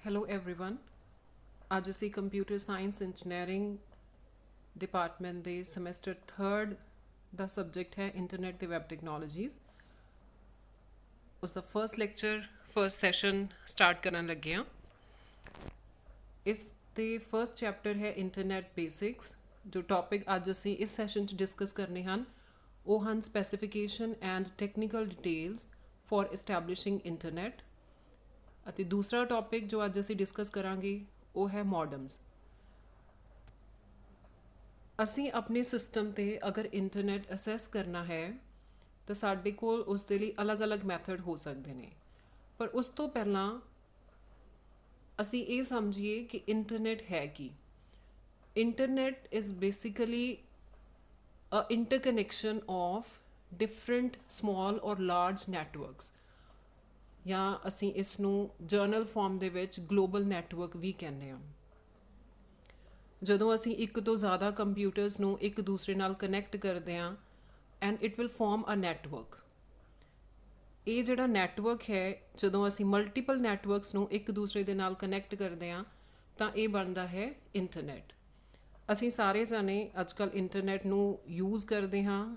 Hello everyone. ਅੱਜ ਅਸੀਂ computer science engineering department ਦੇ ਸਮੈਸਟਰ 3rd ਦਾ ਸਬਜੈਕਟ ਹੈ ਇੰਟਰਨੈਟ ਤੇ ਵੈਬ ਟੈਕਨੋਲੋਜੀਜ਼। ਉਸ ਦਾ first lecture first session start ਕਰਨ ਲੱਗੇ ਹਾਂ। ਇਸ ਦੇ ਫਰਸਟ ਚੈਪਟਰ ਹੈ ਇੰਟਰਨੈਟ ਬੇਸਿਕਸ। ਜੋ ਟੌਪਿਕ ਅੱਜ ਅਸੀਂ ਇਸ ਸੈਸ਼ਨ 'ਚ ਡਿਸਕਸ ਕਰਨੇ ਹਨ ਉਹ ਹਨ specification and technical details for establishing internet. ਅਤੇ ਦੂਸਰਾ ਟੌਪਿਕ ਜੋ ਅੱਜ ਅਸੀਂ ਡਿਸਕਸ ਕਰਾਂਗੇ ਉਹ ਹੈ ਮੋਡਮਸ। ਅਸੀਂ ਆਪਣੇ ਸਿਸਟਮ 'ਤੇ ਅਗਰ ਇੰਟਰਨੈਟ ਅਸੈਸ ਕਰਨਾ ਹੈ ਤਾਂ ਸਾਡੇ ਕੋਲ ਉਸ ਦੇ ਲਈ ਅਲੱਗ-ਅਲੱਗ ਮੈਥਡ ਹੋ ਸਕਦੇ ਨੇ, ਪਰ ਉਸ ਤੋਂ ਪਹਿਲਾਂ ਅਸੀਂ ਇਹ ਸਮਝੀਏ ਕਿ ਇੰਟਰਨੈਟ ਹੈ ਕੀ। Internet is basically a interconnection of different small ਔਰ ਲਾਰਜ ਨੈਟਵਰਕਸ, ਜਾਂ ਅਸੀਂ ਇਸ ਨੂੰ ਜਰਨਲ ਫਾਰਮ ਦੇ ਵਿੱਚ ਗਲੋਬਲ ਨੈਟਵਰਕ ਵੀ ਕਹਿੰਦੇ ਹਾਂ। ਜਦੋਂ ਅਸੀਂ ਇੱਕ ਤੋਂ ਜ਼ਿਆਦਾ ਕੰਪਿਊਟਰਸ ਨੂੰ ਇੱਕ ਦੂਸਰੇ ਨਾਲ ਕਨੈਕਟ ਕਰਦੇ ਹਾਂ and it will form a network. ਇਹ ਜਿਹੜਾ ਨੈਟਵਰਕ ਹੈ, ਜਦੋਂ ਅਸੀਂ ਮਲਟੀਪਲ ਨੈਟਵਰਕਸ ਨੂੰ ਇੱਕ ਦੂਸਰੇ ਦੇ ਨਾਲ ਕਨੈਕਟ ਕਰਦੇ ਹਾਂ ਤਾਂ ਇਹ ਬਣਦਾ ਹੈ ਇੰਟਰਨੈਟ। ਅਸੀਂ ਸਾਰੇ ਜਾਣੇ ਅੱਜ ਕੱਲ੍ਹ ਇੰਟਰਨੈਟ ਨੂੰ ਯੂਜ਼ ਕਰਦੇ ਹਾਂ,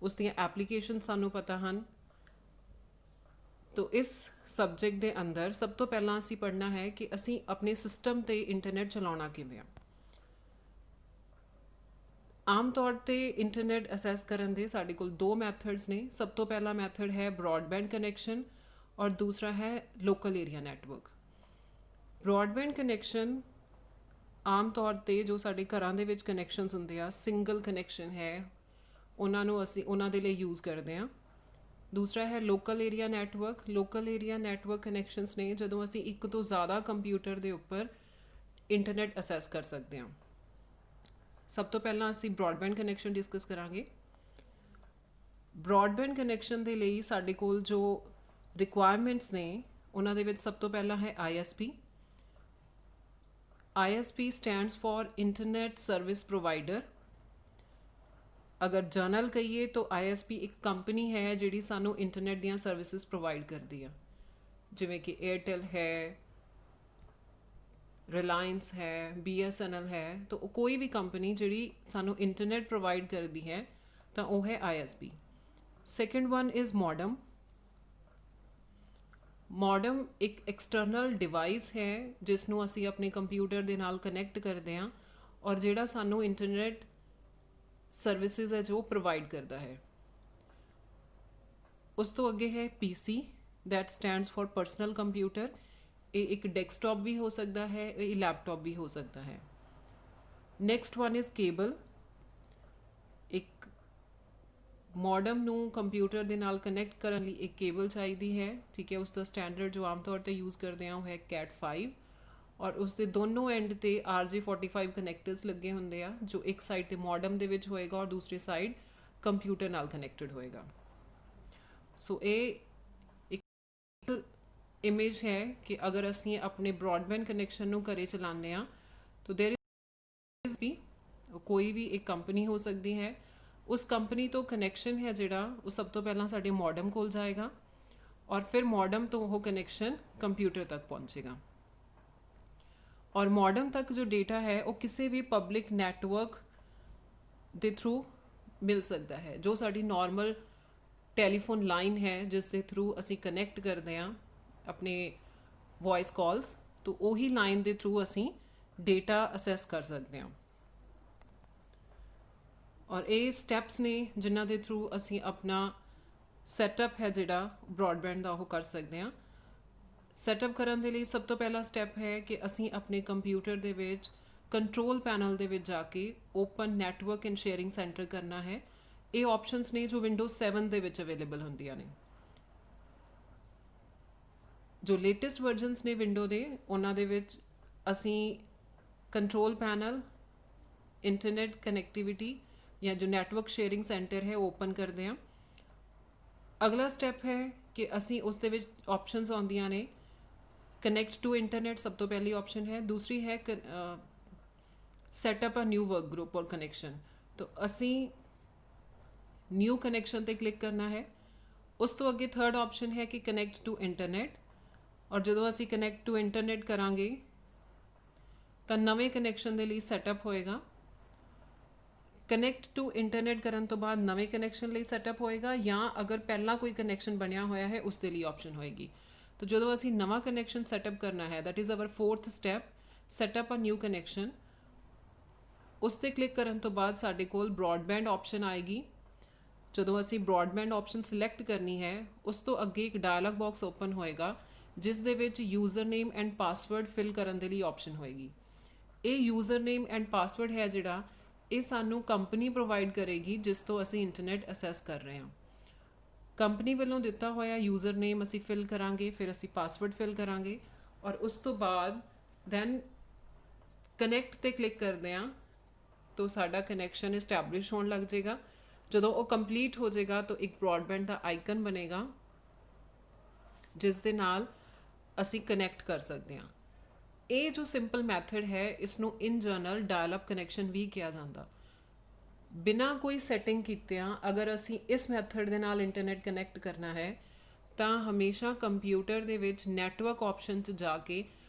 ਉਸ ਦੀਆਂ ਐਪਲੀਕੇਸ਼ਨ ਸਾਨੂੰ ਪਤਾ ਹਨ। ਤੋ ਇਸ ਸਬਜੈਕਟ ਦੇ ਅੰਦਰ ਸਭ ਤੋਂ ਪਹਿਲਾਂ ਅਸੀਂ ਪੜ੍ਹਨਾ ਹੈ ਕਿ ਅਸੀਂ ਆਪਣੇ ਸਿਸਟਮ 'ਤੇ ਇੰਟਰਨੈਟ ਚਲਾਉਣਾ ਕਿਵੇਂ ਆ। ਆਮ ਤੌਰ 'ਤੇ ਇੰਟਰਨੈਟ ਅਸੈਸ ਕਰਨ ਦੇ ਸਾਡੇ ਕੋਲ ਦੋ ਮੈਥਡਸ ਨੇ। ਸਭ ਤੋਂ ਪਹਿਲਾ ਮੈਥਡ ਹੈ ਬ੍ਰੌਡਬੈਂਡ ਕਨੈਕਸ਼ਨ ਔਰ ਦੂਸਰਾ ਹੈ local area network. Broadband connection ਆਮ ਤੌਰ 'ਤੇ ਜੋ ਸਾਡੇ ਘਰਾਂ ਦੇ ਵਿੱਚ ਕਨੈਕਸ਼ਨਸ ਹੁੰਦੇ ਆ, ਸਿੰਗਲ ਕਨੈਕਸ਼ਨ ਹੈ, ਉਹਨਾਂ ਨੂੰ ਅਸੀਂ ਉਹਨਾਂ ਦੇ ਲਈ ਯੂਜ਼ ਕਰਦੇ ਹਾਂ। ਦੂਸਰਾ ਹੈ local area network. Local area network connections ਨੇ ਜਦੋਂ ਅਸੀਂ ਇੱਕ ਤੋਂ ਜ਼ਿਆਦਾ ਕੰਪਿਊਟਰ ਦੇ ਉੱਪਰ ਇੰਟਰਨੈਟ ਅਸੈਸ ਕਰ ਸਕਦੇ ਹਾਂ। ਸਭ ਤੋਂ ਪਹਿਲਾਂ ਅਸੀਂ ਬ੍ਰੌਡਬੈਂਡ ਕਨੈਕਸ਼ਨ ਡਿਸਕਸ ਕਰਾਂਗੇ। ਬ੍ਰੌਡਬੈਂਡ ਕਨੈਕਸ਼ਨ ਦੇ ਲਈ ਸਾਡੇ ਕੋਲ ਜੋ ਰਿਕੁਆਇਰਮੈਂਟਸ ਨੇ ਉਹਨਾਂ ਦੇ ਵਿੱਚ ਸਭ ਤੋਂ ਪਹਿਲਾਂ ਹੈ ISP। ISP stands for internet service provider. ਅਗਰ ਜਰਨਲ ਕਹੀਏ ਤਾਂ ISP ਇੱਕ ਕੰਪਨੀ ਹੈ ਜਿਹੜੀ ਸਾਨੂੰ ਇੰਟਰਨੈਟ ਦੀਆਂ ਸਰਵਿਸਿਜ਼ ਪ੍ਰੋਵਾਈਡ ਕਰਦੀ ਆ, ਜਿਵੇਂ ਕਿ ਏਅਰਟੈਲ ਹੈ, ਰਿਲਾਇੰਸ ਹੈ, BSNL ਹੈ। ਤਾਂ ਉਹ ਕੋਈ ਵੀ ਕੰਪਨੀ ਜਿਹੜੀ ਸਾਨੂੰ ਇੰਟਰਨੈਟ ਪ੍ਰੋਵਾਈਡ ਕਰਦੀ ਹੈ ਤਾਂ ਉਹ ਹੈ ISP। Second one is modem. Modem ਇੱਕ ਐਕਸਟਰਨਲ ਡਿਵਾਈਸ ਹੈ ਜਿਸ ਨੂੰ ਅਸੀਂ ਆਪਣੇ ਕੰਪਿਊਟਰ ਦੇ ਨਾਲ ਕਨੈਕਟ ਕਰਦੇ ਹਾਂ ਔਰ ਜਿਹੜਾ ਸਾਨੂੰ ਇੰਟਰਨੈਟ ਸਰਵਿਸਿਜ਼ ਹੈ ਜੋ ਪ੍ਰੋਵਾਈਡ ਕਰਦਾ ਹੈ। ਉਸ ਤੋਂ ਅੱਗੇ ਹੈ PC, that stands for personal computer. ਇਹ ਇੱਕ ਡੈਸਕਟਾਪ ਵੀ ਹੋ ਸਕਦਾ ਹੈ, ਇਹ ਲੈਪਟਾਪ ਵੀ ਹੋ ਸਕਦਾ ਹੈ। Next one is cable. ਇੱਕ ਮੋਡਮ ਨੂੰ ਕੰਪਿਊਟਰ ਦੇ ਨਾਲ ਕਨੈਕਟ ਕਰਨ ਲਈ ਇੱਕ ਕੇਬਲ ਚਾਹੀਦੀ ਹੈ, ਠੀਕ ਹੈ। ਉਸ ਦਾ ਸਟੈਂਡਰਡ ਜੋ ਆਮ ਤੌਰ 'ਤੇ ਯੂਜ਼ ਕਰਦੇ ਹਾਂ ਉਹ ਹੈ CAT5 ਔਰ ਉਸ ਦੇ ਦੋਨੋਂ ਐਂਡ 'ਤੇ RJ45 ਕਨੈਕਟਰਸ ਲੱਗੇ ਹੁੰਦੇ ਆ, ਜੋ ਇੱਕ ਸਾਈਡ 'ਤੇ ਮੋਡਮ ਦੇ ਵਿੱਚ ਹੋਏਗਾ ਔਰ ਦੂਸਰੀ ਸਾਈਡ ਕੰਪਿਊਟਰ ਨਾਲ ਕਨੈਕਟਡ ਹੋਏਗਾ। ਸੋ ਇਹ ਇੱਕ ਇਮੇਜ ਹੈ ਕਿ ਅਗਰ ਅਸੀਂ ਆਪਣੇ ਬ੍ਰੌਡਬੈਂਡ ਕਨੈਕਸ਼ਨ ਨੂੰ ਘਰੇ ਚਲਾਉਂਦੇ ਹਾਂ ਤਾਂ ਦੇਰ ਇਜ਼ ਵੀ ਕੋਈ ਵੀ ਇੱਕ ਕੰਪਨੀ ਹੋ ਸਕਦੀ ਹੈ। ਉਸ ਕੰਪਨੀ ਤੋਂ ਕਨੈਕਸ਼ਨ ਹੈ ਜਿਹੜਾ ਉਹ ਸਭ ਤੋਂ ਪਹਿਲਾਂ ਸਾਡੇ ਮੋਡਮ ਕੋਲ ਜਾਏਗਾ ਔਰ ਫਿਰ ਮੋਡਮ ਤੋਂ ਉਹ ਕਨੈਕਸ਼ਨ ਕੰਪਿਊਟਰ ਤੱਕ ਪਹੁੰਚੇਗਾ ਔਰ ਮੋਡਮ ਤੱਕ ਜੋ ਡੇਟਾ ਹੈ ਉਹ ਕਿਸੇ ਵੀ ਪਬਲਿਕ ਨੈਟਵਰਕ ਦੇ ਥਰੂ ਮਿਲ ਸਕਦਾ ਹੈ। ਜੋ ਸਾਡੀ ਨਾਰਮਲ ਟੈਲੀਫੋਨ ਲਾਈਨ ਹੈ ਜਿਸ ਦੇ ਥਰੂ ਅਸੀਂ ਕਨੈਕਟ ਕਰਦੇ ਹਾਂ ਆਪਣੇ ਵੌਇਸ ਕਾਲਸ, ਤਾਂ ਉਹੀ ਲਾਈਨ ਦੇ ਥਰੂ ਅਸੀਂ ਡੇਟਾ ਅਸੈਸ ਕਰ ਸਕਦੇ ਹਾਂ। ਔਰ ਇਹ ਸਟੈਪਸ ਨੇ ਜਿਨ੍ਹਾਂ ਦੇ ਥਰੂ ਅਸੀਂ ਆਪਣਾ ਸੈਟਅਪ ਹੈ ਜਿਹੜਾ ਬ੍ਰੌਡਬੈਂਡ ਦਾ ਉਹ ਕਰ ਸਕਦੇ ਹਾਂ। ਸੈਟਅਪ ਕਰਨ ਦੇ ਲਈ ਸਭ ਤੋਂ ਪਹਿਲਾ ਸਟੈਪ ਹੈ ਕਿ ਅਸੀਂ ਆਪਣੇ ਕੰਪਿਊਟਰ ਦੇ ਵਿੱਚ ਕੰਟਰੋਲ ਪੈਨਲ ਦੇ ਵਿੱਚ ਜਾ ਕੇ open network and sharing centre ਕਰਨਾ ਹੈ। ਇਹ ਆਪਸ਼ਨਸ ਨੇ ਜੋ ਵਿੰਡੋਜ਼ 7 ਦੇ ਵਿੱਚ ਅਵੇਲੇਬਲ ਹੁੰਦੀਆਂ ਨੇ। ਜੋ ਲੇਟੈਸਟ ਵਰਜ਼ਨਸ ਨੇ ਵਿੰਡੋ ਦੇ ਉਹਨਾਂ ਦੇ ਵਿੱਚ ਅਸੀਂ ਕੰਟਰੋਲ ਪੈਨਲ, ਇੰਟਰਨੈਟ ਕਨੈਕਟੀਵਿਟੀ ਜਾਂ ਜੋ ਨੈਟਵਰਕ ਸ਼ੇਅਰਿੰਗ ਸੈਂਟਰ ਹੈ ਉਹ ਓਪਨ ਕਰਦੇ ਹਾਂ। ਅਗਲਾ ਸਟੈਪ ਹੈ ਕਿ ਅਸੀਂ ਉਸ ਦੇ ਵਿੱਚ ਆਪਸ਼ਨਸ ਆਉਂਦੀਆਂ ਨੇ ਕਨੈਕਟ ਟੂ ਇੰਟਰਨੈਟ, ਸਭ ਤੋਂ ਪਹਿਲੀ ਆਪਸ਼ਨ ਹੈ। ਦੂਸਰੀ ਹੈ setup a new work group or connection. ਤਾਂ ਅਸੀਂ ਨਿਊ ਕਨੈਕਸ਼ਨ 'ਤੇ ਕਲਿੱਕ ਕਰਨਾ ਹੈ। ਉਸ ਤੋਂ ਅੱਗੇ ਥਰਡ ਆਪਸ਼ਨ ਹੈ ਕਿ ਕਨੈਕਟ ਟੂ ਇੰਟਰਨੈਟ ਔਰ ਜਦੋਂ ਅਸੀਂ ਕਨੈਕਟ ਟੂ ਇੰਟਰਨੈਟ ਕਰਾਂਗੇ ਤਾਂ ਨਵੇਂ ਕਨੈਕਸ਼ਨ ਦੇ ਲਈ ਸੈਟਅਪ ਹੋਏਗਾ। ਕਨੈਕਟ ਟੂ ਇੰਟਰਨੈਟ ਕਰਨ ਤੋਂ ਬਾਅਦ ਨਵੇਂ ਕਨੈਕਸ਼ਨ ਲਈ ਸੈਟਅਪ ਹੋਏਗਾ, ਜਾਂ ਅਗਰ ਪਹਿਲਾਂ ਕੋਈ ਕਨੈਕਸ਼ਨ ਬਣਿਆ ਹੋਇਆ ਹੈ ਉਸ ਦੇ ਲਈ ਆਪਸ਼ਨ ਹੋਏਗੀ। ਤਾਂ ਜਦੋਂ ਅਸੀਂ ਨਵਾਂ ਕਨੈਕਸ਼ਨ ਸੈਟਅਪ ਕਰਨਾ ਹੈ, that is our 4th step, setup a new connection. ਉਸ 'ਤੇ ਕਲਿੱਕ ਕਰਨ ਤੋਂ ਬਾਅਦ ਸਾਡੇ ਕੋਲ ਬ੍ਰੌਡਬੈਂਡ ਆਪਸ਼ਨ ਆਏਗੀ। ਜਦੋਂ ਅਸੀਂ ਬ੍ਰੌਡਬੈਂਡ ਆਪਸ਼ਨ ਸਿਲੈਕਟ ਕਰਨੀ ਹੈ, ਉਸ ਤੋਂ ਅੱਗੇ ਇੱਕ ਡਾਇਲੌਗ ਬਾਕਸ ਓਪਨ ਹੋਏਗਾ ਜਿਸ ਦੇ ਵਿੱਚ username and password fill ਕਰਨ ਦੇ ਲਈ ਆਪਸ਼ਨ ਹੋਏਗੀ। ਇਹ ਯੂਜ਼ਰ ਨੇਮ ਐਂਡ ਪਾਸਵਰਡ ਹੈ ਜਿਹੜਾ, ਇਹ ਸਾਨੂੰ ਕੰਪਨੀ ਪ੍ਰੋਵਾਈਡ ਕਰੇਗੀ ਜਿਸ ਤੋਂ ਅਸੀਂ ਇੰਟਰਨੈਟ ਅਸੈਸ ਕਰ ਰਹੇ ਹਾਂ। ਕੰਪਨੀ ਵੱਲੋਂ ਦਿੱਤਾ ਹੋਇਆ ਯੂਜ਼ਰ ਨੇਮ ਅਸੀਂ ਫਿਲ ਕਰਾਂਗੇ, ਫਿਰ ਅਸੀਂ ਪਾਸਵਰਡ ਫਿਲ ਕਰਾਂਗੇ, ਔਰ ਉਸ ਤੋਂ ਬਾਅਦ ਦੈਨ ਕਨੈਕਟ 'ਤੇ ਕਲਿੱਕ ਕਰਦੇ ਹਾਂ ਤਾਂ ਸਾਡਾ ਕਨੈਕਸ਼ਨ ਇਸਟੈਬਲਿਸ਼ ਹੋਣ ਲੱਗ ਜਾਏਗਾ। ਜਦੋਂ ਉਹ ਕੰਪਲੀਟ ਹੋ ਜਾਏਗਾ ਤਾਂ ਇੱਕ ਬ੍ਰੌਡਬੈਂਡ ਦਾ ਆਈਕਨ ਬਣੇਗਾ ਜਿਸ ਦੇ ਨਾਲ ਅਸੀਂ ਕਨੈਕਟ ਕਰ ਸਕਦੇ ਹਾਂ। ਇਹ ਜੋ ਸਿੰਪਲ ਮੈਥਡ ਹੈ, ਇਸ ਨੂੰ in general dial up connection ਵੀ ਕਿਹਾ ਜਾਂਦਾ। ਬਿਨਾਂ ਕੋਈ ਸੈਟਿੰਗ ਕੀਤਿਆਂ ਅਗਰ ਅਸੀਂ ਇਸ ਮੈਥਡ ਦੇ ਨਾਲ ਇੰਟਰਨੈਟ ਕਨੈਕਟ ਕਰਨਾ ਹੈ ਤਾਂ ਹਮੇਸ਼ਾ ਕੰਪਿਊਟਰ ਦੇ ਵਿੱਚ ਨੈਟਵਰਕ ਆਪਸ਼ਨ 'ਚ ਜਾ ਕੇ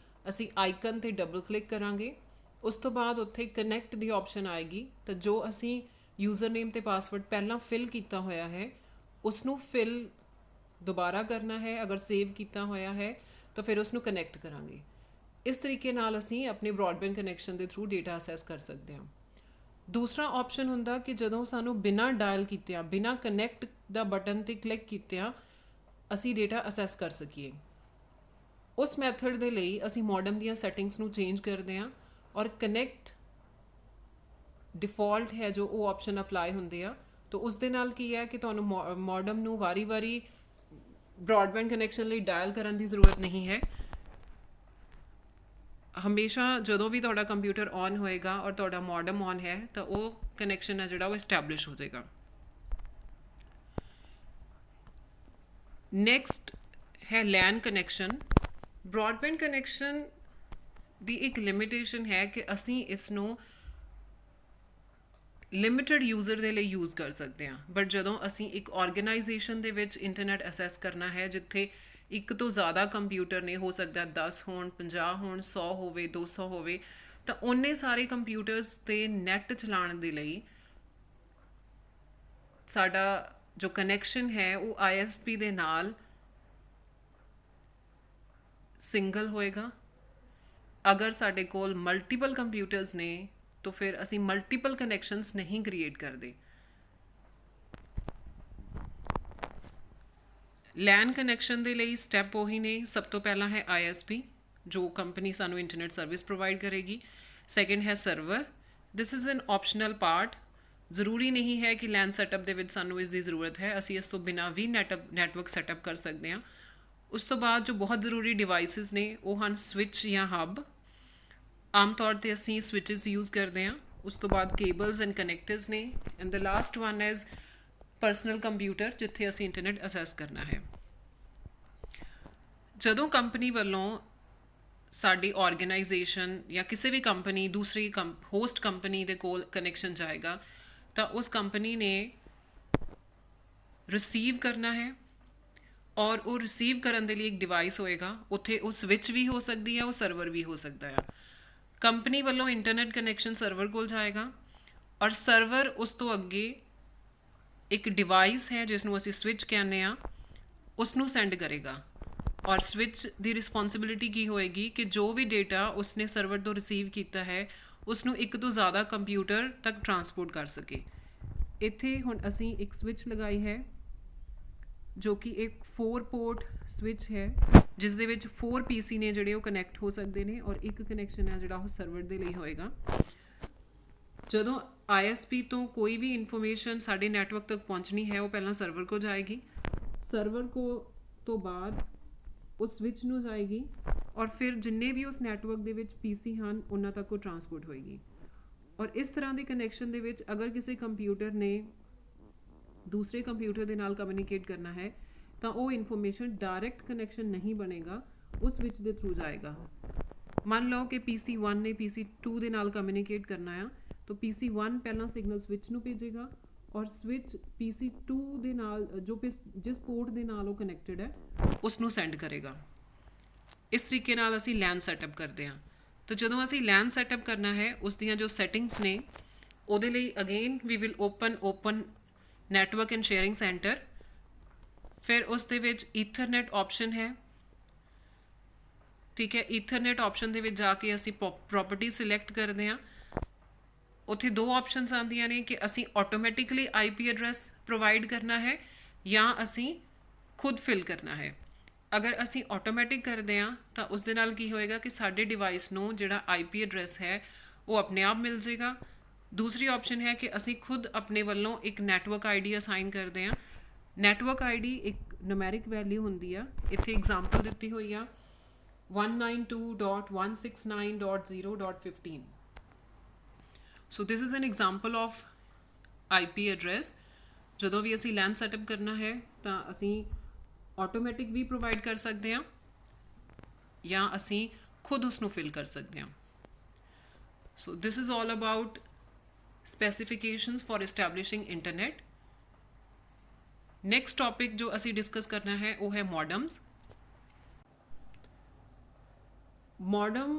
ਅਸੀਂ ਆਈਕਨ 'ਤੇ ਡਬਲ ਕਲਿੱਕ ਕਰਾਂਗੇ। ਉਸ ਤੋਂ ਬਾਅਦ ਉੱਥੇ ਕਨੈਕਟ ਦੀ ਆਪਸ਼ਨ ਆਏਗੀ, ਤਾਂ ਜੋ ਅਸੀਂ ਯੂਜ਼ਰ ਨੇਮ ਤੇ ਪਾਸਵਰਡ ਪਹਿਲਾਂ ਫਿਲ ਕੀਤਾ ਹੋਇਆ ਹੈ ਉਸ ਨੂੰ ਫਿਲ ਦੁਬਾਰਾ ਕਰਨਾ ਹੈ। ਅਗਰ ਸੇਵ ਕੀਤਾ ਹੋਇਆ ਹੈ ਤਾਂ ਫਿਰ ਉਸ ਨੂੰ ਕਨੈਕਟ ਕਰਾਂਗੇ। ਇਸ ਤਰੀਕੇ ਨਾਲ ਅਸੀਂ ਆਪਣੇ ਬ੍ਰੌਡਬੈਂਡ ਕਨੈਕਸ਼ਨ ਦੇ ਥਰੂ ਡੇਟਾ ਅਸੈਸ ਕਰ ਸਕਦੇ ਹਾਂ। ਦੂਸਰਾ ਆਪਸ਼ਨ ਹੁੰਦਾ ਕਿ ਜਦੋਂ ਸਾਨੂੰ ਬਿਨਾਂ ਡਾਇਲ ਕੀਤਿਆਂ, ਬਿਨਾਂ ਕਨੈਕਟ ਦਾ ਬਟਨ 'ਤੇ ਕਲਿੱਕ ਕੀਤਿਆਂ ਅਸੀਂ ਡੇਟਾ ਅਸੈਸ ਕਰ ਸਕੀਏ। ਉਸ ਮੈਥਡ ਦੇ ਲਈ ਅਸੀਂ ਮੋਡਮ ਦੀਆਂ ਸੈਟਿੰਗਸ ਨੂੰ ਚੇਂਜ ਕਰਦੇ ਹਾਂ ਔਰ ਕਨੈਕਟ ਡਿਫਾਲਟ ਹੈ ਜੋ ਉਹ ਆਪਸ਼ਨ ਅਪਲਾਈ ਹੁੰਦੇ ਆ। ਤਾਂ ਉਸ ਦੇ ਨਾਲ ਕੀ ਹੈ ਕਿ ਤੁਹਾਨੂੰ ਮੋਡਮ ਨੂੰ ਵਾਰੀ-ਵਾਰੀ ਬ੍ਰੌਡਬੈਂਡ ਕਨੈਕਸ਼ਨ ਲਈ ਡਾਇਲ ਕਰਨ ਦੀ ਜ਼ਰੂਰਤ ਨਹੀਂ ਹੈ। ਹਮੇਸ਼ਾ ਜਦੋਂ ਵੀ ਤੁਹਾਡਾ ਕੰਪਿਊਟਰ ਔਨ ਹੋਏਗਾ ਔਰ ਤੁਹਾਡਾ ਮੋਡਮ ਔਨ ਹੈ ਤਾਂ ਉਹ ਕਨੈਕਸ਼ਨ ਹੈ ਜਿਹੜਾ ਉਹ ਇਸਟੈਬਲਿਸ਼ ਹੋ ਜਾਏਗਾ। ਨੈਕਸਟ ਹੈ ਲੈਨ ਕਨੈਕਸ਼ਨ। ਬ੍ਰੌਡਬੈਂਡ ਕਨੈਕਸ਼ਨ ਦੀ ਇੱਕ ਲਿਮਿਟੇਸ਼ਨ ਹੈ ਕਿ ਅਸੀਂ ਇਸ ਨੂੰ ਲਿਮਿਟਡ ਯੂਜ਼ਰ ਦੇ ਲਈ ਯੂਜ਼ ਕਰ ਸਕਦੇ ਹਾਂ, ਬਟ ਜਦੋਂ ਅਸੀਂ ਇੱਕ ਆਰਗੇਨਾਈਜੇਸ਼ਨ ਦੇ ਵਿੱਚ ਇੰਟਰਨੈਟ ਅਸੈਸ ਕਰਨਾ ਹੈ ਜਿੱਥੇ ਇੱਕ ਤੋਂ ਜ਼ਿਆਦਾ ਕੰਪਿਊਟਰ ਨੇ, ਹੋ ਸਕਦਾ 10 ਹੋਣ, 50 ਹੋਣ, 100 ਹੋਵੇ, 200 ਹੋਵੇ, ਤਾਂ ਉਹਨੇ ਸਾਰੇ ਕੰਪਿਊਟਰਸ 'ਤੇ ਨੈੱਟ ਚਲਾਉਣ ਦੇ ਲਈ ਸਾਡਾ ਜੋ ਕਨੈਕਸ਼ਨ ਹੈ ਉਹ ISP ਦੇ ਨਾਲ ਸਿੰਗਲ ਹੋਏਗਾ। ਅਗਰ ਸਾਡੇ ਕੋਲ ਮਲਟੀਪਲ ਕੰਪਿਊਟਰਸ ਨੇ ਤਾਂ ਫਿਰ ਅਸੀਂ ਮਲਟੀਪਲ ਕਨੈਕਸ਼ਨਸ ਨਹੀਂ ਕ੍ਰੀਏਟ ਕਰਦੇ। ਲੈਨ ਕਨੈਕਸ਼ਨ ਦੇ ਲਈ ਸਟੈਪ ਉਹੀ ਨੇ। ਸਭ ਤੋਂ ਪਹਿਲਾਂ ਹੈ ISP ਜੋ ਕੰਪਨੀ ਸਾਨੂੰ ਇੰਟਰਨੈਟ ਸਰਵਿਸ ਪ੍ਰੋਵਾਈਡ ਕਰੇਗੀ। ਸੈਕਿੰਡ ਹੈ server. This is N optional part. ਜ਼ਰੂਰੀ ਨਹੀਂ ਹੈ ਕਿ ਲੈਨ ਸੈਟਅਪ ਦੇ ਵਿੱਚ ਸਾਨੂੰ ਇਸ ਦੀ ਜ਼ਰੂਰਤ ਹੈ, ਅਸੀਂ ਇਸ ਤੋਂ ਬਿਨਾਂ ਵੀ ਨੈਟਵਰਕ ਸੈਟਅਪ ਕਰ ਸਕਦੇ ਹਾਂ। ਉਸ ਤੋਂ ਬਾਅਦ ਜੋ ਬਹੁਤ ਜ਼ਰੂਰੀ ਡਿਵਾਈਸਿਸ ਨੇ ਉਹ ਹਨ ਸਵਿਚ ਜਾਂ ਹੱਬ। ਆਮ ਤੌਰ 'ਤੇ ਅਸੀਂ ਸਵਿਚਸ ਯੂਜ਼ ਕਰਦੇ ਹਾਂ। ਉਸ ਤੋਂ ਬਾਅਦ ਕੇਬਲਸ ਐਂਡ ਕਨੈਕਟਰਸ ਨੇ, and the last one is personal computer ਜਿੱਥੇ ਅਸੀਂ ਇੰਟਰਨੈਟ ਅਸੈਸ ਕਰਨਾ ਹੈ। ਜਦੋਂ ਕੰਪਨੀ ਵੱਲੋਂ ਸਾਡੀ ਆਰਗੇਨਾਈਜੇਸ਼ਨ ਜਾਂ ਕਿਸੇ ਵੀ ਕੰਪਨੀ ਦੂਸਰੀ ਹੋਸਟ ਕੰਪਨੀ ਦੇ ਕੋਲ ਕਨੈਕਸ਼ਨ ਜਾਏਗਾ ਤਾਂ ਉਸ ਕੰਪਨੀ ਨੇ ਰਿਸੀਵ ਕਰਨਾ ਹੈ, ਔਰ ਉਹ ਰਿਸੀਵ ਕਰਨ ਦੇ ਲਈ ਇੱਕ ਡਿਵਾਈਸ ਹੋਏਗਾ। ਉੱਥੇ ਉਹ ਸਵਿਚ ਵੀ ਹੋ ਸਕਦੀ ਹੈ, ਉਹ ਸਰਵਰ ਵੀ ਹੋ ਸਕਦਾ ਹੈ। ਕੰਪਨੀ ਵੱਲੋਂ ਇੰਟਰਨੈਟ ਕਨੈਕਸ਼ਨ ਸਰਵਰ ਕੋਲ ਜਾਏਗਾ ਔਰ ਸਰਵਰ ਉਸ ਤੋਂ ਅੱਗੇ ਇੱਕ ਡਿਵਾਈਸ ਹੈ ਜਿਸ ਨੂੰ ਅਸੀਂ ਸਵਿਚ ਕਹਿੰਦੇ ਹਾਂ ਉਸ ਨੂੰ ਸੈਂਡ ਕਰੇਗਾ। ਔਰ ਸਵਿਚ ਦੀ ਰਿਸਪੌਂਸਿਬਿਲਿਟੀ ਕੀ ਹੋਏਗੀ ਕਿ ਜੋ ਵੀ ਡੇਟਾ ਉਸਨੇ ਸਰਵਰ ਤੋਂ ਰਿਸੀਵ ਕੀਤਾ ਹੈ ਉਸ ਨੂੰ ਇੱਕ ਤੋਂ ਜ਼ਿਆਦਾ ਕੰਪਿਊਟਰ ਤੱਕ ਟਰਾਂਸਪੋਰਟ ਕਰ ਸਕੇ। ਇੱਥੇ ਹੁਣ ਅਸੀਂ ਇੱਕ ਸਵਿਚ ਲਗਾਈ ਹੈ ਜੋ ਕਿ ਇੱਕ 4 ਪੋਰਟ ਸਵਿਚ ਹੈ ਜਿਸ ਦੇ ਵਿੱਚ 4 PC ਨੇ ਜਿਹੜੇ ਉਹ ਕਨੈਕਟ ਹੋ ਸਕਦੇ ਨੇ, ਔਰ ਇੱਕ ਕਨੈਕਸ਼ਨ ਹੈ ਜਿਹੜਾ ਉਹ ਸਰਵਰ ਦੇ ਲਈ ਹੋਏਗਾ। ਜਦੋਂ ISP ਤੋਂ ਕੋਈ ਵੀ ਇਨਫੋਰਮੇਸ਼ਨ ਸਾਡੇ ਨੈਟਵਰਕ ਤੱਕ ਪਹੁੰਚਣੀ ਹੈ ਉਹ ਪਹਿਲਾਂ ਸਰਵਰ ਕੋ ਜਾਏਗੀ, ਸਰਵਰ ਕੋ ਤੋਂ ਬਾਅਦ ਉਸ ਸਵਿਚ ਨੂੰ ਜਾਏਗੀ ਔਰ ਫਿਰ ਜਿੰਨੇ ਵੀ ਉਸ ਨੈਟਵਰਕ ਦੇ ਵਿੱਚ PC ਹਨ ਉਹਨਾਂ ਤੱਕ ਉਹ ਟਰਾਂਸਪੋਰਟ ਹੋਏਗੀ। ਔਰ ਇਸ ਤਰ੍ਹਾਂ ਦੇ ਕਨੈਕਸ਼ਨ ਦੇ ਵਿੱਚ ਅਗਰ ਕਿਸੇ ਕੰਪਿਊਟਰ ਨੇ ਦੂਸਰੇ ਕੰਪਿਊਟਰ ਦੇ ਨਾਲ ਕਮਿਊਨੀਕੇਟ ਕਰਨਾ ਹੈ ਤਾਂ ਉਹ ਇਨਫੋਰਮੇਸ਼ਨ ਡਾਇਰੈਕਟ ਕਨੈਕਸ਼ਨ ਨਹੀਂ ਬਣੇਗਾ, ਉਸ ਸਵਿਚ ਦੇ ਥਰੂ ਜਾਏਗਾ। ਮੰਨ ਲਓ ਕਿ PC1 ਨੇ PC2 ਦੇ ਨਾਲ ਕਮਿਊਨੀਕੇਟ ਕਰਨਾ ਆ ਤਾਂ PC1 ਪਹਿਲਾਂ ਸਿਗਨਲ ਸਵਿਚ ਨੂੰ ਭੇਜੇਗਾ ਔਰ ਸਵਿਚ PC2 ਦੇ ਨਾਲ ਜਿਸ ਪੋਰਟ ਦੇ ਨਾਲ ਉਹ ਕਨੈਕਟਡ ਹੈ ਉਸ ਨੂੰ ਸੈਂਡ ਕਰੇਗਾ। ਇਸ ਤਰੀਕੇ ਨਾਲ ਅਸੀਂ LAN ਸੈਟਅਪ ਕਰਦੇ ਹਾਂ। ਤਾਂ ਜਦੋਂ ਅਸੀਂ LAN ਸੈਟਅਪ ਕਰਨਾ ਹੈ ਉਸ ਦੀਆਂ ਜੋ ਸੈਟਿੰਗਸ ਨੇ ਉਹਦੇ ਲਈ again we will open network and sharing centre. ਫਿਰ ਉਸ ਦੇ ਵਿੱਚ ਈਥਰਨੈਟ ਆਪਸ਼ਨ ਹੈ, ਠੀਕ ਹੈ। ਈਥਰਨੈਟ ਆਪਸ਼ਨ ਦੇ ਵਿੱਚ ਜਾ ਕੇ ਅਸੀਂ ਪ੍ਰੋਪਰਟੀ ਸਿਲੈਕਟ ਕਰਦੇ ਹਾਂ। ਉੱਥੇ ਦੋ ਆਪਸ਼ਨਸ ਆਉਂਦੀਆਂ ਨੇ ਕਿ ਅਸੀਂ ਆਟੋਮੈਟਿਕਲੀ IP ਐਡਰੈਸ ਪ੍ਰੋਵਾਈਡ ਕਰਨਾ ਹੈ ਜਾਂ ਅਸੀਂ ਖੁਦ ਫਿਲ ਕਰਨਾ ਹੈ। ਅਗਰ ਅਸੀਂ ਆਟੋਮੈਟਿਕ ਕਰਦੇ ਹਾਂ ਤਾਂ ਉਸ ਦੇ ਨਾਲ ਕੀ ਹੋਏਗਾ ਕਿ ਸਾਡੇ ਡਿਵਾਈਸ ਨੂੰ ਜਿਹੜਾ IP ਐਡਰੈਸ ਹੈ ਉਹ ਆਪਣੇ ਆਪ ਮਿਲ ਜਾਏਗਾ। ਦੂਸਰੀ ਆਪਸ਼ਨ ਹੈ ਕਿ ਅਸੀਂ ਖੁਦ ਆਪਣੇ ਵੱਲੋਂ ਇੱਕ ਨੈਟਵਰਕ ID ਅਸਾਈਨ ਕਰਦੇ ਹਾਂ। ਨੈਟਵਰਕ ID ਇੱਕ ਨੂਮੈਰਿਕ ਵੈਲਿਊ ਹੁੰਦੀ ਆ, ਇੱਥੇ ਐਗਜ਼ਾਮਪਲ ਦਿੱਤੀ ਹੋਈ ਆ 192.169.0.15। So this is an example of IP address. ਜਦੋਂ ਵੀ ਅਸੀਂ LAN ਸੈਟਅਪ ਕਰਨਾ ਹੈ ਤਾਂ ਅਸੀਂ ਆਟੋਮੈਟਿਕ ਵੀ ਪ੍ਰੋਵਾਈਡ ਕਰ ਸਕਦੇ ਹਾਂ ਜਾਂ ਅਸੀਂ ਖੁਦ ਉਸ ਨੂੰ ਫਿਲ ਕਰ ਸਕਦੇ ਹਾਂ। So this is all about specifications for establishing internet। next topic ਜੋ ਅਸੀਂ ਡਿਸਕਸ ਕਰਨਾ ਹੈ ਉਹ ਹੈ modems। modem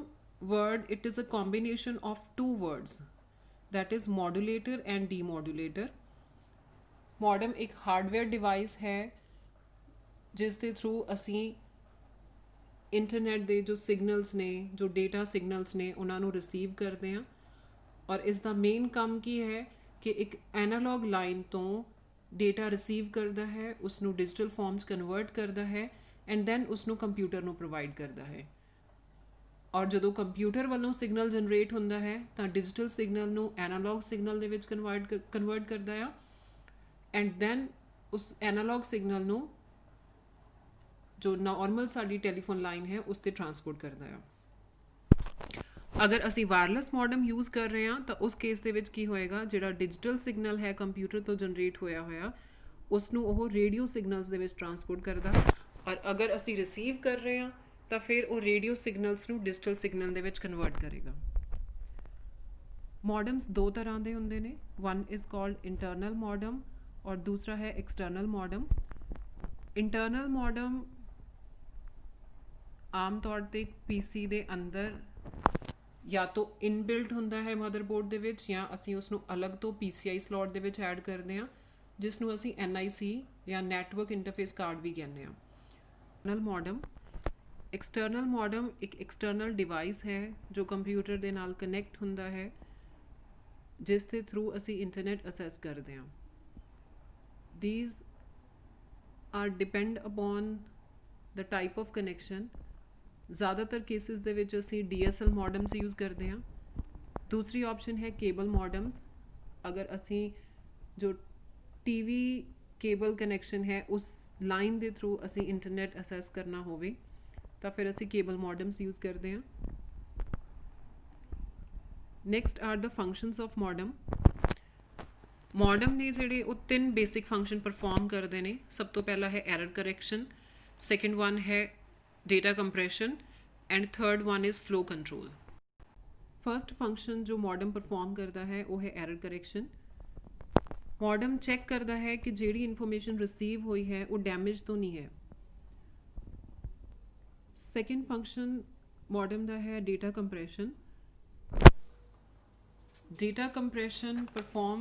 word, it is a combination of two words, that is modulator and demodulator। modem ਇੱਕ ਹਾਰਡਵੇਅਰ ਡਿਵਾਈਸ ਹੈ ਜਿਸ ਦੇ ਥਰੂ ਅਸੀਂ ਇੰਟਰਨੈਟ ਦੇ ਜੋ ਸਿਗਨਲਸ ਨੇ, ਜੋ ਡੇਟਾ ਸਿਗਨਲਸ ਨੇ, ਉਹਨਾਂ ਨੂੰ ਰਿਸੀਵ ਕਰਦੇ ਹਾਂ। ਔਰ ਇਸ ਦਾ ਮੇਨ ਕੰਮ ਕੀ ਹੈ ਕਿ ਇੱਕ ਐਨਾਲੌਗ ਲਾਈਨ ਤੋਂ ਡੇਟਾ ਰਿਸੀਵ ਕਰਦਾ ਹੈ, ਉਸ ਨੂੰ ਡਿਜੀਟਲ ਫਾਰਮ 'ਚ ਕਨਵਰਟ ਕਰਦਾ ਹੈ ਐਂਡ ਦੈਨ ਉਸ ਨੂੰ ਕੰਪਿਊਟਰ ਨੂੰ ਪ੍ਰੋਵਾਈਡ ਕਰਦਾ ਹੈ। ਔਰ ਜਦੋਂ ਕੰਪਿਊਟਰ ਵੱਲੋਂ ਸਿਗਨਲ ਜਨਰੇਟ ਹੁੰਦਾ ਹੈ ਤਾਂ ਡਿਜੀਟਲ ਸਿਗਨਲ ਨੂੰ ਐਨਾਲੌਗ ਸਿਗਨਲ ਦੇ ਵਿੱਚ ਕਨਵਰਟ ਕਰਦਾ ਆ ਐਂਡ ਦੈਨ ਉਸ ਐਨਾਲੌਗ ਸਿਗਨਲ ਨੂੰ ਜੋ ਨਾਰਮਲ ਸਾਡੀ ਟੈਲੀਫੋਨ ਲਾਈਨ ਹੈ ਉਸ 'ਤੇ ਟਰਾਂਸਪੋਰਟ ਕਰਦਾ ਆ। ਅਗਰ ਅਸੀਂ ਵਾਇਰਲੈਸ ਮੋਡਮ ਯੂਜ਼ ਕਰ ਰਹੇ ਹਾਂ ਤਾਂ ਉਸ ਕੇਸ ਦੇ ਵਿੱਚ ਕੀ ਹੋਏਗਾ, ਜਿਹੜਾ ਡਿਜੀਟਲ ਸਿਗਨਲ ਹੈ ਕੰਪਿਊਟਰ ਤੋਂ ਜਨਰੇਟ ਹੋਇਆ ਉਸ ਨੂੰ ਉਹ ਰੇਡੀਓ ਸਿਗਨਲਸ ਦੇ ਵਿੱਚ ਟਰਾਂਸਪੋਰਟ ਕਰਦਾ। ਔਰ ਅਗਰ ਅਸੀਂ ਰਿਸੀਵ ਕਰ ਰਹੇ ਹਾਂ ਤਾਂ ਫਿਰ ਉਹ ਰੇਡੀਓ ਸਿਗਨਲਸ ਨੂੰ ਡਿਜੀਟਲ ਸਿਗਨਲ ਦੇ ਵਿੱਚ ਕਨਵਰਟ ਕਰੇਗਾ। ਮੋਡਮਸ ਦੋ ਤਰ੍ਹਾਂ ਦੇ ਹੁੰਦੇ ਨੇ, one is called internal modem ਔਰ ਦੂਸਰਾ ਹੈ ਐਕਸਟਰਨਲ ਮੋਡਮ। ਇੰਟਰਨਲ ਮੋਡਮ ਆਮ ਤੌਰ 'ਤੇ PC ਦੇ ਅੰਦਰ ਜਾਂ ਤਾਂ ਇਨਬਿਲਟ ਹੁੰਦਾ ਹੈ ਮਦਰਬੋਰਡ ਦੇ ਵਿੱਚ ਜਾਂ ਅਸੀਂ ਉਸ ਨੂੰ ਅਲੱਗ ਤੋਂ PCI ਸਲੋਟ ਦੇ ਵਿੱਚ ਐਡ ਕਰਦੇ ਹਾਂ ਜਿਸ ਨੂੰ ਅਸੀਂ NIC ਜਾਂ ਨੈਟਵਰਕ ਇੰਟਰਫੇਸ ਕਾਰਡ ਵੀ ਕਹਿੰਦੇ ਹਾਂ। ਐਕਸਟਰਨਲ ਮੋਡਮ ਇੱਕ ਐਕਸਟਰਨਲ ਡਿਵਾਈਸ ਹੈ ਜੋ ਕੰਪਿਊਟਰ ਦੇ ਨਾਲ ਕਨੈਕਟ ਹੁੰਦਾ ਹੈ ਜਿਸ ਦੇ ਥਰੂ ਅਸੀਂ ਇੰਟਰਨੈਟ ਅਸੈਸ ਕਰਦੇ ਹਾਂ। These are depend upon the type of connection. ਜ਼ਿਆਦਾਤਰ ਕੇਸਿਸ ਦੇ ਵਿੱਚ ਅਸੀਂ DSL ਮੋਡਮਸ ਯੂਜ਼ ਕਰਦੇ ਹਾਂ। ਦੂਸਰੀ ਆਪਸ਼ਨ ਹੈ ਕੇਬਲ ਮੋਡਮਸ। ਅਗਰ ਅਸੀਂ ਜੋ TV ਕੇਬਲ ਕਨੈਕਸ਼ਨ ਹੈ ਉਸ ਲਾਈਨ ਦੇ ਥਰੂ ਅਸੀਂ ਇੰਟਰਨੈਟ ਅਸੈਸ ਕਰਨਾ ਹੋਵੇ ਤਾਂ ਫਿਰ ਅਸੀਂ ਕੇਬਲ ਮੋਡਮਸ ਯੂਜ਼ ਕਰਦੇ ਹਾਂ। Next are the functions of modem. Modem ਨੇ ਜਿਹੜੇ ਉਹ ਤਿੰਨ ਬੇਸਿਕ ਫੰਕਸ਼ਨ ਪਰਫਾਰਮ ਕਰਦੇ ਨੇ। ਸਭ ਤੋਂ ਪਹਿਲਾ ਹੈ ਐਰਰ ਕਰੈਕਸ਼ਨ, ਸੈਕਿੰਡ ਵਨ ਹੈ data compression and third one is flow control। first function जो modem perform करता है वो है error correction। modem check करता है कि जेड़ी information receive हुई है वो damage तो नहीं है। second function modem ਦਾ है data compression। data compression perform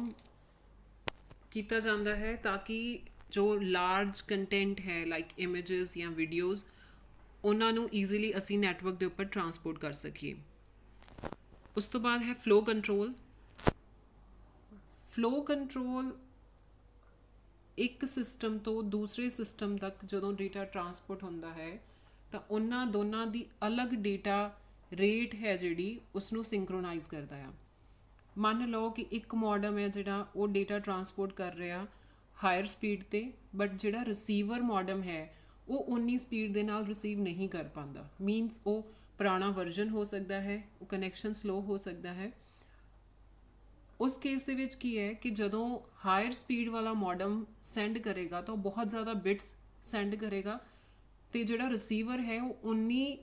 ਕੀਤਾ ਜਾਂਦਾ ਹੈ ਤਾਂ ਕਿ ਜੋ large content ਹੈ like images ਜਾਂ videos ਉਹਨਾਂ ਨੂੰ ਈਜ਼ੀਲੀ ਅਸੀਂ ਨੈਟਵਰਕ ਦੇ ਉੱਪਰ ਟਰਾਂਸਪੋਰਟ ਕਰ ਸਕੀਏ। ਉਸ ਤੋਂ ਬਾਅਦ ਹੈ ਫਲੋ ਕੰਟਰੋਲ। ਫਲੋ ਕੰਟਰੋਲ ਇੱਕ ਸਿਸਟਮ ਤੋਂ ਦੂਸਰੇ ਸਿਸਟਮ ਤੱਕ ਜਦੋਂ ਡੇਟਾ ਟਰਾਂਸਪੋਰਟ ਹੁੰਦਾ ਹੈ ਤਾਂ ਉਹਨਾਂ ਦੋਨਾਂ ਦੀ ਅਲੱਗ ਡੇਟਾ ਰੇਟ ਹੈ ਜਿਹੜੀ ਉਸ ਨੂੰ ਸਿੰਕਰੋਨਾਈਜ਼ ਕਰਦਾ ਆ। ਮੰਨ ਲਓ ਕਿ ਇੱਕ ਮੋਡਮ ਹੈ ਜਿਹੜਾ ਉਹ ਡੇਟਾ ਟਰਾਂਸਪੋਰਟ ਕਰ ਰਿਹਾ ਹਾਇਰ ਸਪੀਡ 'ਤੇ, ਬਟ ਜਿਹੜਾ ਰਿਸੀਵਰ ਮੋਡਮ ਹੈ ਉਹ ਉਨੀ ਸਪੀਡ ਦੇ ਨਾਲ ਰਿਸੀਵ ਨਹੀਂ ਕਰ ਪਾਉਂਦਾ। ਮੀਨਸ ਉਹ ਪੁਰਾਣਾ ਵਰਜ਼ਨ ਹੋ ਸਕਦਾ ਹੈ, ਉਹ ਕਨੈਕਸ਼ਨ ਸਲੋ ਹੋ ਸਕਦਾ ਹੈ। ਉਸ ਕੇਸ ਦੇ ਵਿੱਚ ਕੀ ਹੈ ਕਿ ਜਦੋਂ ਹਾਇਰ ਸਪੀਡ ਵਾਲਾ ਮੋਡਮ ਸੈਂਡ ਕਰੇਗਾ ਤਾਂ ਉਹ ਬਹੁਤ ਜ਼ਿਆਦਾ ਬਿਟਸ ਸੈਂਡ ਕਰੇਗਾ ਅਤੇ ਜਿਹੜਾ ਰਿਸੀਵਰ ਹੈ ਉਹ ਉਨੀ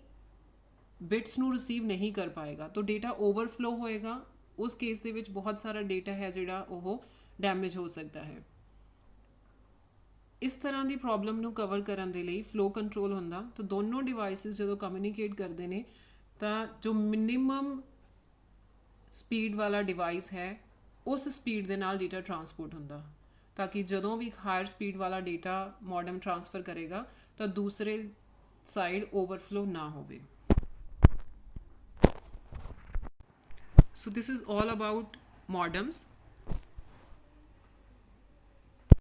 ਬਿਟਸ ਨੂੰ ਰਿਸੀਵ ਨਹੀਂ ਕਰ ਪਾਏਗਾ ਤਾਂ ਡੇਟਾ ਓਵਰਫਲੋ ਹੋਏਗਾ। ਉਸ ਕੇਸ ਦੇ ਵਿੱਚ ਬਹੁਤ ਸਾਰਾ ਡੇਟਾ ਹੈ ਜਿਹੜਾ ਉਹ ਡੈਮੇਜ ਹੋ ਸਕਦਾ ਹੈ। ਇਸ ਤਰ੍ਹਾਂ ਦੀ ਪ੍ਰੋਬਲਮ ਨੂੰ ਕਵਰ ਕਰਨ ਦੇ ਲਈ ਫਲੋ ਕੰਟਰੋਲ ਹੁੰਦਾ। ਤਾਂ ਦੋਨੋਂ ਡਿਵਾਈਸਿਸ ਜਦੋਂ ਕਮਿਊਨੀਕੇਟ ਕਰਦੇ ਨੇ ਤਾਂ ਜੋ ਮਿਨੀਮਮ ਸਪੀਡ ਵਾਲਾ ਡਿਵਾਈਸ ਹੈ ਉਸ ਸਪੀਡ ਦੇ ਨਾਲ ਡੇਟਾ ਟਰਾਂਸਪੋਰਟ ਹੁੰਦਾ, ਤਾਂ ਕਿ ਜਦੋਂ ਵੀ ਹਾਇਰ ਸਪੀਡ ਵਾਲਾ ਡੇਟਾ ਮੋਡਮ ਟਰਾਂਸਫਰ ਕਰੇਗਾ ਤਾਂ ਦੂਸਰੇ ਸਾਈਡ ਓਵਰਫਲੋ ਨਾ ਹੋਵੇ। So this is all about modems.